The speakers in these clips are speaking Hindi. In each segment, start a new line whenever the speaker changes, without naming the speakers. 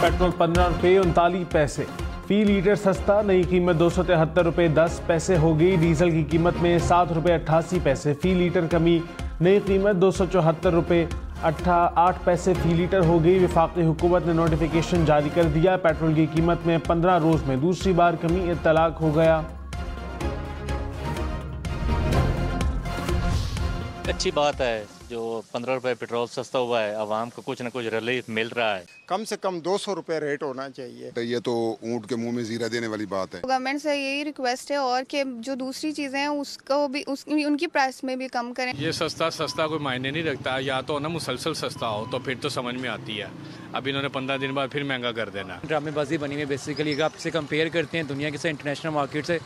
पेट्रोल 15 रुपये 39 पैसे फी लीटर सस्ता, नई कीमत 273 रुपये 10 पैसे हो गई। डीजल की कीमत में 7 रुपये 88 पैसे फी लीटर कमी, नई कीमत 274 रुपये 8 पैसे फी लीटर हो गई। वफाकी हुकूमत ने नोटिफिकेशन जारी कर दिया, पेट्रोल की कीमत में 15 रोज में दूसरी बार कमी, इत्तलाक हो गया।
अच्छी बात है जो 15 रुपए पेट्रोल सस्ता हुआ है, आवाम को कुछ न कुछ रिलीफ मिल रहा है।
कम से कम 200 रुपए रेट होना चाहिए।
तो ये तो ऊँट के मुंह में जीरा देने वाली बात है।
गवर्नमेंट से यही रिक्वेस्ट है और कि जो दूसरी चीज़ें हैं उसको भी उनकी प्राइस में भी कम करें।
ये सस्ता कोई मायने नहीं रखता, या तो ना मुसलसल सस्ता हो तो फिर तो समझ में आती है। अब इन्होंने 15 दिन बाद फिर महंगा कर देना।
ड्रामेबाजी बनी हुई है बेसिकली। अगर आपसे कंपेयर करते हैं दुनिया के से इंटरनेशनल मार्केट से,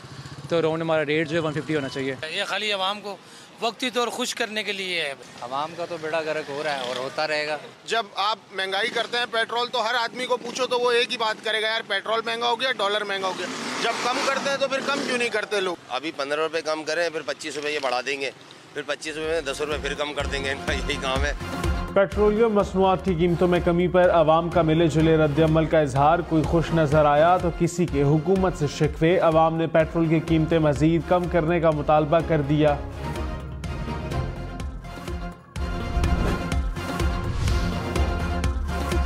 तो अराउंड हमारा रेट जो है 150 होना चाहिए।
ये खाली आवाम को वक्ती तौर खुश करने के लिए है।
आवाम का तो बेड़ा गर्क हो रहा है और होता रहेगा।
जब आप महंगाई करते हैं पेट्रोल, तो हर आदमी को पूछो तो वो एक ही बात करेगा, यार पेट्रोल महंगा हो गया, डॉलर महंगा हो गया। जब कम करते हैं तो फिर कम क्यों नहीं करते लोग?
अभी 15 रुपए कम करें, फिर 25 रुपए ये बढ़ा देंगे, फिर 25 रुपए में 10 रुपए फिर कम कर देंगे। इनका यही काम है।
पेट्रोलियम मसनूआत की कीमतों में कमी पर अवाम का मिले जुले रद्द-ए-अमल का इजहार। कोई खुश नजर आया तो किसी के हुकूमत से शिकवे। अवाम ने पेट्रोल की कीमतें मजीद कम करने का मुतालबा कर दिया।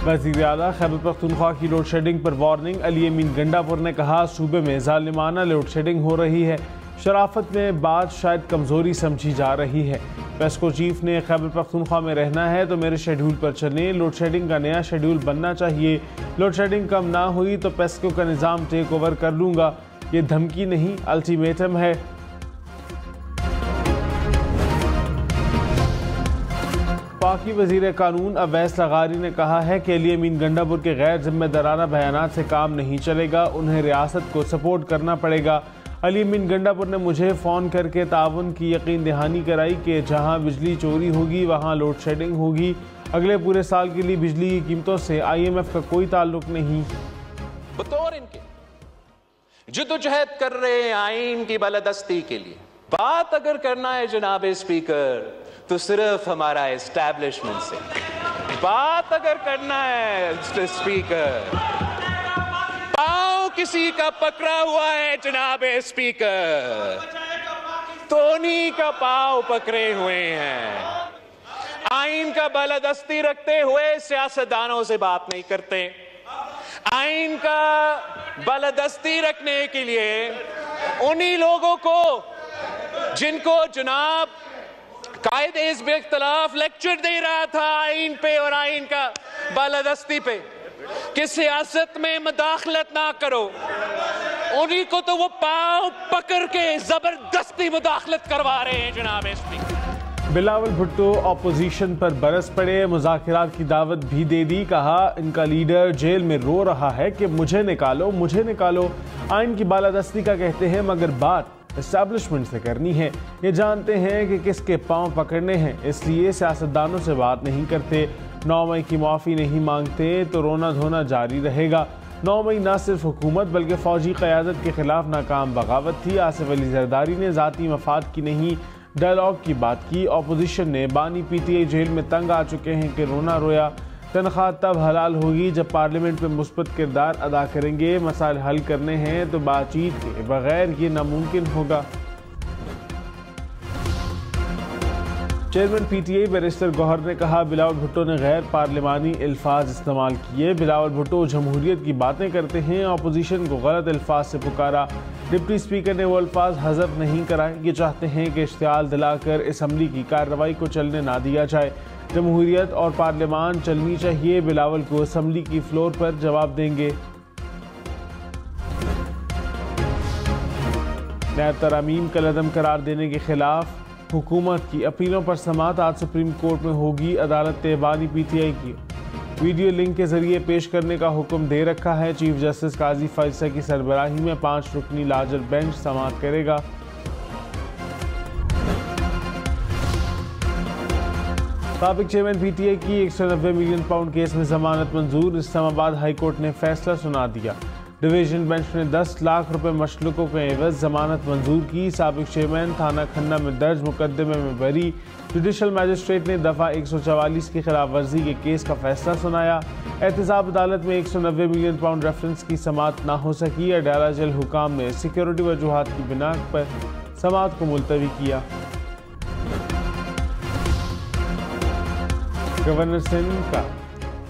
वज़ीर आला खैबर पख्तूनख्वा की लोड शेडिंग पर वार्निंग। अली अमीन गंडापुर ने कहा, सूबे में जालिमाना लोड शेडिंग हो रही है, शराफत में बात शायद कमज़ोरी समझी जा रही है। पेस्को चीफ ने खैबर पख्तूनख्वा में रहना है तो मेरे शेड्यूल पर चलें, लोड शेडिंग का नया शेड्यूल बनना चाहिए। लोड शेडिंग कम ना हुई तो पेस्को का निज़ाम टेक ओवर कर लूँगा। ये धमकी नहीं, अल्टीमेटम है। पाकी वज़ीर कानून अवैस लगारी ने कहा है कि अली अमीन गंडापुर के गैर जिम्मेदाराना बयानात से काम नहीं चलेगा, उन्हें रियासत को सपोर्ट करना पड़ेगा। अली अमीन गंडापुर ने मुझे फ़ोन करके ताउन की यकीन दहानी कराई कि जहां बिजली चोरी होगी वहां लोड शेडिंग होगी। अगले पूरे साल के लिए बिजली की कीमतों से IMF का कोई ताल्लुक नहीं।
बतौर इनके जद्दोजहद कर रहे हैं आइन की बालादस्ती के लिए, बात अगर करना है जनाब स्पीकर तो सिर्फ हमारा एस्टैब्लिशमेंट से। बात अगर करना है स्पीकर, पांव किसी का पकड़ा हुआ है जनाब स्पीकर, तो उन्हीं का पांव पकड़े हुए हैं। आइन का बालादस्ती रखते हुए सियासतदानों से बात नहीं करते। आइन का बालादस्ती रखने के लिए उन्हीं लोगों को जिनको जनाब कायदे हिज़्ब इख्तिलाफ लेक्चर दे रहा था आइन पे और आइन का बालादस्ती पे कि सियासत में मुदाखलत ना करो, उन्हीं को तो वो पांव पकड़ के जबरदस्ती मुदाखलत करवा रहे हैं जनाब स्पीकर।
बिलावल भुट्टो अपोजिशन पर बरस पड़े, मुज़ाकिरात की दावत भी दे दी। कहा, इनका लीडर जेल में रो रहा है कि मुझे निकालो, मुझे निकालो। आइन की बालादस्ती का कहते हैं मगर बात एस्टैब्लिशमेंट से करनी है। ये जानते हैं कि किसके पांव पकड़ने हैं, इसलिए सियासतदानों से बात नहीं करते। 9 मई की माफ़ी नहीं मांगते तो रोना धोना जारी रहेगा। 9 मई न सिर्फ हुकूमत बल्कि फौजी क़यादत के खिलाफ नाकाम बगावत थी। आसिफ अली जरदारी ने ज़ाती मफाद की नहीं डायलॉग की बात की। अपोजिशन ने बानी PTI जेल में तंग आ चुके हैं कि रोना रोया। तनख्वाह तब हलाल होगी जब पार्लियामेंट में मुस्बत किरदार अदा करेंगे। मसाइल हल करने हैं तो बातचीत के बगैर ये नामुमकिन होगा। चेयरमैन PTI बैरिस्टर गौहर ने कहा, बिलावल भुट्टो ने गैर पार्लिमानी अल्फाज इस्तेमाल किए। बिलावल भुट्टो जमहूरियत की बातें करते हैं, अपोजिशन को गलत अल्फाज से पुकारा। डिप्टी स्पीकर ने वो अल्फाज हज़फ नहीं कराए। ये चाहते हैं कि इश्तियाल दिलाकर असम्बली की कार्रवाई को चलने ना दिया जाए। जमहूरियत और पार्लियामान चलनी चाहिए। बिलावल को असम्बली की फ्लोर पर जवाब देंगे। नैब तरामीम का लदम करार देने के खिलाफ हुकूमत की अपीलों पर समाअत आज सुप्रीम कोर्ट में होगी। अदालत ने बानी PTI की वीडियो लिंक के जरिए पेश करने का हुक्म दे रखा है। चीफ जस्टिस काजी फैसला की सरबराही में 5 रुकनी लार्जर बेंच समाअत करेगा। साबिक चेयरमैन PTI की 190 मिलियन पाउंड केस में जमानत मंजूर। इस्लामाबाद हाई कोर्ट ने फैसला सुना दिया। डिवीजन बेंच ने 10 लाख रुपए मशलूकों के एवज जमानत मंजूर की। साबिक चेयरमैन थाना खन्ना में दर्ज मुकदमे में बरी। जुडिशल मैजिस्ट्रेट ने दफ़ा 144 की खिलाफ वर्जी के केस का फैसला सुनाया। एहतसाब अदालत में 190 मिलियन पाउंड रेफरेंस की समाअत ना हो सकी। अडाला जेल हुकाम ने सिक्योरिटी वजूहात की बिना पर समाअत को मुलतवी किया। गवर्नर सिंध का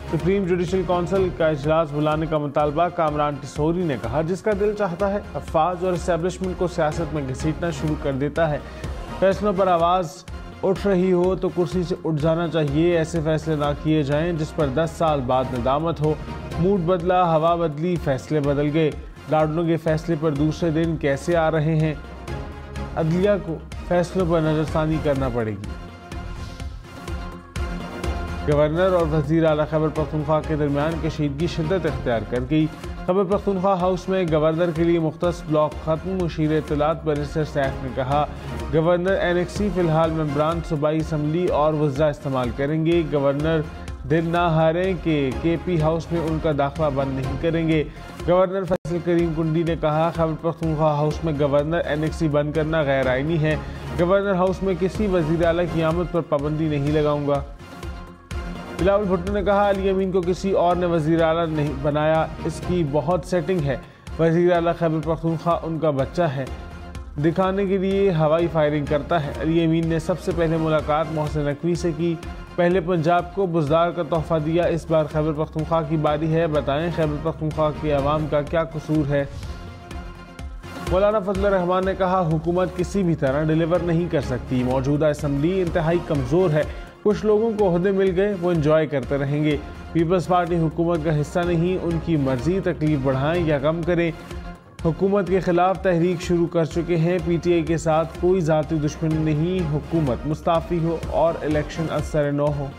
सुप्रीम जुडिशल काउंसिल का इजलास बुलाने का मुतालबा। कामरान टिसोरी ने कहा, जिसका दिल चाहता है अफवाज और एस्टेब्लिशमेंट को सियासत में घसीटना शुरू कर देता है। फैसलों पर आवाज़ उठ रही हो तो कुर्सी से उठ जाना चाहिए। ऐसे फैसले ना किए जाएं जिस पर 10 साल बाद नदामत हो। मूड बदला, हवा बदली, फैसले बदल गए। लाडनों के फैसले पर दूसरे दिन कैसे आ रहे हैं। अदलिया को फैसलों पर नजरसानी करना पड़ेगी। गवर्नर और वज़ीर आला खैबर पख्तूनख्वा के दरमियान कशीदगी शिद्दत इख्तियार कर गई। खैबर पख्तूनख्वा हाउस में गवर्नर के लिए मुख्तस ब्लॉक खत्म। मुशीर इत्तलात बैरिस्टर सैफ ने कहा, गवर्नर एनेक्सी फिलहाल मेंबरान सूबाई असम्बली और वज़रा इस्तेमाल करेंगे। गवर्नर दिल ना हारें कि KP हाउस में उनका दाखिला बंद नहीं करेंगे। गवर्नर फैसल करीम कुंडी ने कहा, खैबर पख्तूनख्वा हाउस में गवर्नर एनेक्सी बंद करना गैर आइनी है। गवर्नर हाउस में किसी वज़ीर आला की आमद पर पाबंदी नहीं लगाऊंगा। बिलावल भुट्टो ने कहा, अली अमीन को किसी और ने वज़ीर आला नहीं बनाया, इसकी बहुत सेटिंग है। वज़ीर आला खैबर पख्तूनख्वा उनका बच्चा है, दिखाने के लिए हवाई फायरिंग करता है। अली अमीन ने सबसे पहले मुलाकात मोहसिन नकवी से की। पहले पंजाब को बुज़दार का तोहफा दिया, इस बार खैबर पख्तूनख्वा की बारी है। बताएं खैबर पख्तूनख्वा के अवाम का क्या कसूर है। मौलाना फजल रहमान ने कहा, हुकूमत किसी भी तरह डिलीवर नहीं कर सकती। मौजूदा असम्बली इंतहाई कमज़ोर है। कुछ लोगों को ओहदे मिल गए, वो एंजॉय करते रहेंगे। पीपल्स पार्टी हुकूमत का हिस्सा नहीं, उनकी मर्जी तकलीफ बढ़ाएं या कम करें। हुकूमत के खिलाफ तहरीक शुरू कर चुके हैं। PTI के साथ कोई ज़ाती दुश्मनी नहीं। हुकूमत मुस्ताफ़ी हो और इलेक्शन असर न हो।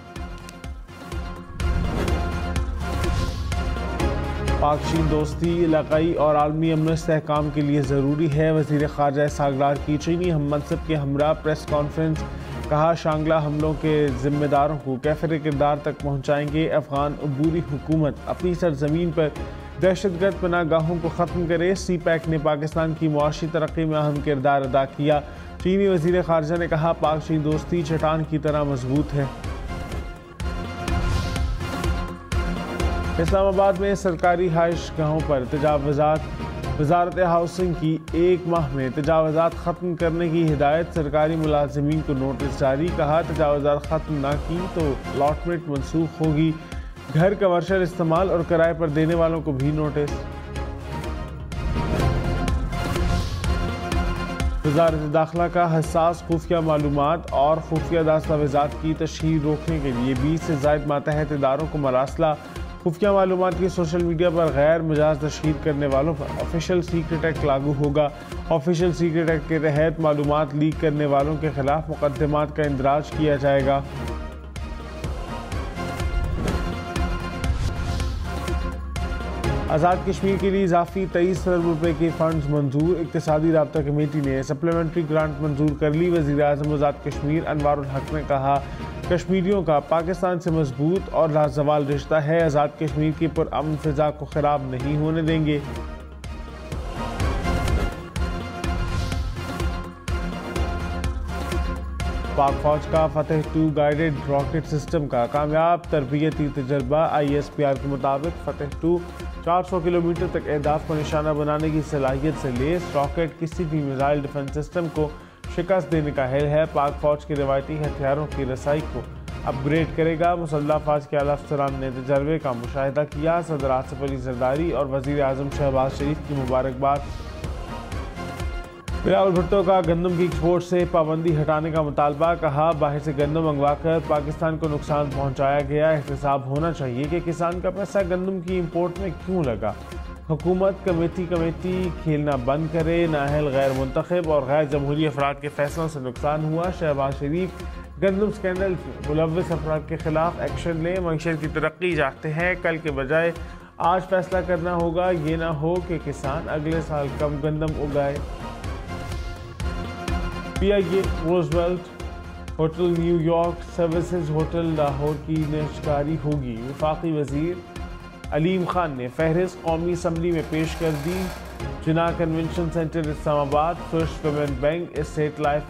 पाक चीन दोस्ती इलाकाई और आलमी अमन इस्तेहकाम के लिए ज़रूरी है। वज़ीर ख़ारजा सागरार की चीनी हम मनसब के हमरा प्रेस कॉन्फ्रेंस। कहा, शांगला हमलों के जिम्मेदारों को कैफिर किरदार तक पहुँचाएंगे। अफ़गान अबूरी हुकूमत अपनी सरजमीन पर दहशतगर्द पनाहगाहों को ख़त्म करे। CPEC ने पाकिस्तान की मुआशी तरक्की में अहम किरदार अदा किया। चीनी वज़ीर ख़ारजा ने कहा, पाक चीन दोस्ती चट्टान की तरह मजबूत है। इस्लामाबाद में सरकारी हाइशगाहों पर तजावुज़ात। वजारत हाउसिंग की 1 माह में तजावुज़ात ख़त्म करने की हिदायत। सरकारी मुलाजिमीन को नोटिस जारी। कहा, तजावुज़ात ख़त्म ना की तो अलॉटमेंट मनसूख होगी। घर कमर्शियल इस्तेमाल और किराए पर देने वालों को भी नोटिस। वज़ारत दाखिला का हसास खुफिया मालूमात और खुफिया दस्तावेज़ात की तशहीर रोकने के लिए 20 से ज़ायद मातहत इदारों को मरासला। खुफिया मालूमात की सोशल मीडिया पर गैर मिजाज तशहीर करने वालों पर ऑफिशियल सीक्रेट एक्ट लागू होगा। ऑफिशियल सीक्रेट एक्ट के तहत मालूमात लीक करने वालों के खिलाफ मुकदमात का इंदराज किया जाएगा। आज़ाद कश्मीर के लिए इजाफी 23 अरब रुपए के फंड्स मंजूर। इक़्तिसादी राब्ता कमेटी ने सप्लीमेंट्री ग्रांट मंजूर कर ली। वज़ीर आज़म आज़ाद कश्मीर अनवारुल हक ने कहा, कश्मीरियों का पाकिस्तान से मजबूत और लाजवाल रिश्ता है। आज़ाद कश्मीर की पुरअमन फ़िज़ा को ख़राब नहीं होने देंगे। पाक फौज का फतेह 2 गाइडेड रॉकेट सिस्टम का कामयाब तरबियती तजर्बा। ISPR के मुताबिक फतेह 2 400 किलोमीटर तक अहदाफ को निशाना बनाने की सलाहियत से लेस रॉकेट किसी भी मिसाइल डिफेंस सिस्टम को शिकस्त देने का अहल है। पाक फौज के रिवायती हथियारों की रसाई को अपग्रेड करेगा। मुसल्लह फौज के आला अफसरान ने तजर्बे का मुशाहिदा किया। सदर आसिफ अली जरदारी और वज़ीर आज़म शहबाज शरीफ की मुबारकबाद। बिलावल भुट्टो का गंदम की एक्सपोर्ट से पाबंदी हटाने का मुतालबा। कहा, बाहर से गंदम मंगवाकर पाकिस्तान को नुकसान पहुंचाया गया। एहतसाब होना चाहिए कि किसान का पैसा गंदम की इंपोर्ट में क्यों लगा। हुकूमत कमेटी खेलना बंद करे। नाअहल गैर मुंतखब और गैर जमहूरी अफराद के फैसलों से नुकसान हुआ। शहबाज शरीफ गंदम स्कैंडल में मुलव्वस अफराद के खिलाफ एक्शन लें। मईशत की तरक्की चाहते हैं, कल के बजाय आज फैसला करना होगा। ये ना हो कि किसान अगले साल कम गंदम उगाए। PIA Roosevelt hotel New York services hotel Lahore की नशकारी होगी। वफाकी वजीर अलीम खान ने फहरिस्त कौमी असम्बली में पेश कर दी। Jinnah convention centre Islamabad, first payment bank, estate life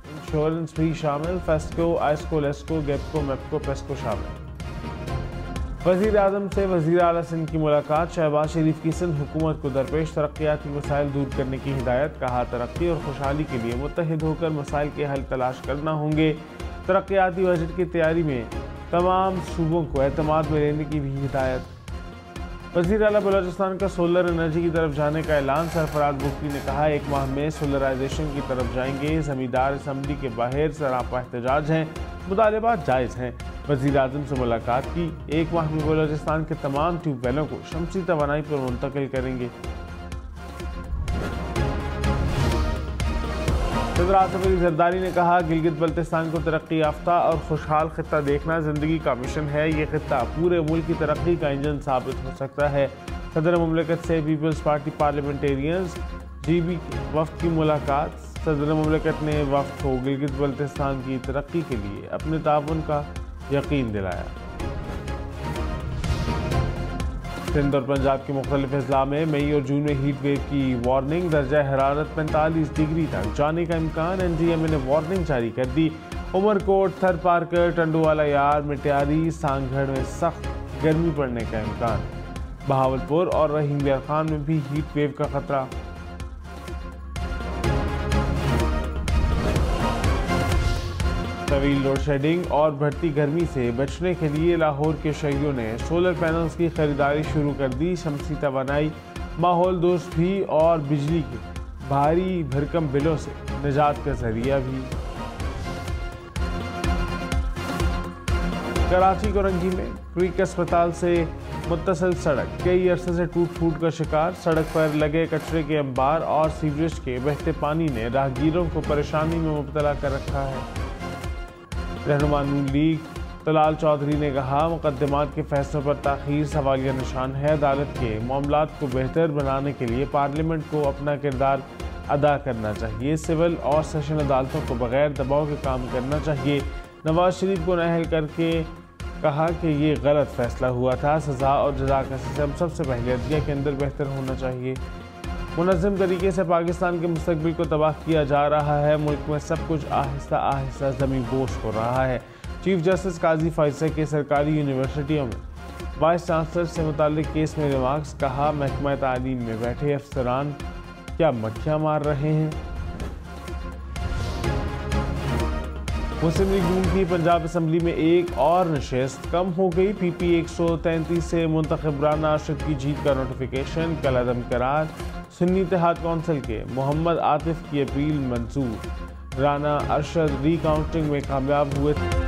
insurance भी शामिल, फेस्को, आइस्को, लेस्को, गेपको, मेपको, पेस्को शामिल। वज़ीर आज़म से वज़ीर आला सिंध की मुलाकात, शहबाज शरीफ की सिंध हुकूमत को दरपेश तरक्याती मसाइल दूर करने की हिदायत। कहा तरक्की और खुशहाली के लिए मुत्तहिद होकर मसाइल के हल तलाश करना होंगे। तरक्याती बजट की तैयारी में तमाम सूबों को एतमाद में लेने की भी हिदायत। वज़ीर आला बलोचिस्तान का सोलर एनर्जी की तरफ जाने का ऐलान। सरफराज मुफ्ती ने कहा 1 माह में सोलराइजेशन की तरफ जाएंगे। ज़मींदार असम्बली के बाहर सरापा एहतजाज हैं, मुतालबात जायज़ हैं। वज़ीर आज़म से मुलाकात की। 1 माह में बलोचिस्तान के तमाम ट्यूबवेलों को शमसी तवानाई पर मुंतकिल करेंगे। सदर आसिफ अली जरदारी ने कहा गिलगित बल्तिस्तान को तरक्की याफ्ता और खुशहाल खित्ता देखना ज़िंदगी का मिशन है। ये खित्ता पूरे मुल्क की तरक्की का इंजन साबित हो सकता है। सदर मुमलिकत से पीपल्स पार्टी पार्लियामेंटेरियंस GB वफ़द की मुलाकात। सदर मुमलिकत ने वफ़द को गिलगित बल्तिस्तान की तरक्की के लिए अपने ताउन का यकीन दिलाया। सिंध और पंजाब के मुख्तलिफ अजला में मई और जून में हीट वेव की वार्निंग। दर्जा हरारत 45 डिग्री तक जाने का इम्कान। NGMA ने वार्निंग जारी कर दी। उमरकोट, थर पार्कर, टंडोवाला यार, मिट्यारी, सांगढ़ में सख्त गर्मी पड़ने का इम्कान। बहावलपुर और रहीम यार खान में भी हीट वेव का खतरा। तवील लोड शेडिंग और बढ़ती गर्मी से बचने के लिए लाहौर के शहरियों ने सोलर पैनल्स की खरीदारी शुरू कर दी। शमसी तवानाई, माहौल दोस्त भी और बिजली के भारी भरकम बिलों से निजात का जरिया भी। कराची कोरंगी में क्रीक अस्पताल से मुत्तसिल सड़क कई अरसे से टूट फूट का शिकार। सड़क पर लगे कचरे के अंबार और सीवरेज के बहते पानी ने राहगीरों को परेशानी में मुब्तला कर रखा है। रहनुमा नून लीग तलाल चौधरी ने कहा मुकदमात के फैसलों पर ताख़ीर सवालिया निशान है। अदालत के मामलात को बेहतर बनाने के लिए पार्लियामेंट को अपना किरदार अदा करना चाहिए। सिविल और सेशन अदालतों को बगैर दबाव के काम करना चाहिए। नवाज शरीफ को नाअहल करके कहा कि ये गलत फैसला हुआ था। सज़ा और जज़ा का सिस्टम सबसे पहले अदलिया के अंदर बेहतर होना चाहिए। मुनज़्ज़म तरीके से पाकिस्तान के मुस्तकबिल को तबाह किया जा रहा है। मुल्क में सब कुछ आहिस्ता आहिस्ता ज़मीन बोस हो रहा है। चीफ जस्टिस काजी फैसल के सरकारी यूनिवर्सिटियों में वाइस चांसलर से मुताल्लिक केस में रिमार्क्स। कहा महकमा तालीम में बैठे अफसरान क्या मक्खियाँ मार रहे हैं। मुस्लिम लीग नून की पंजाब असम्बली में एक और नशिस्त कम हो गई। PP 133 से मुंतखब राना अरशद की जीत का नोटिफिकेशन कल अदम करार। सुन्नी इत्तेहाद कौंसिल के मोहम्मद आतिफ की अपील मंजूर। राना अरशद रिकाउंटिंग में कामयाब हुए थे।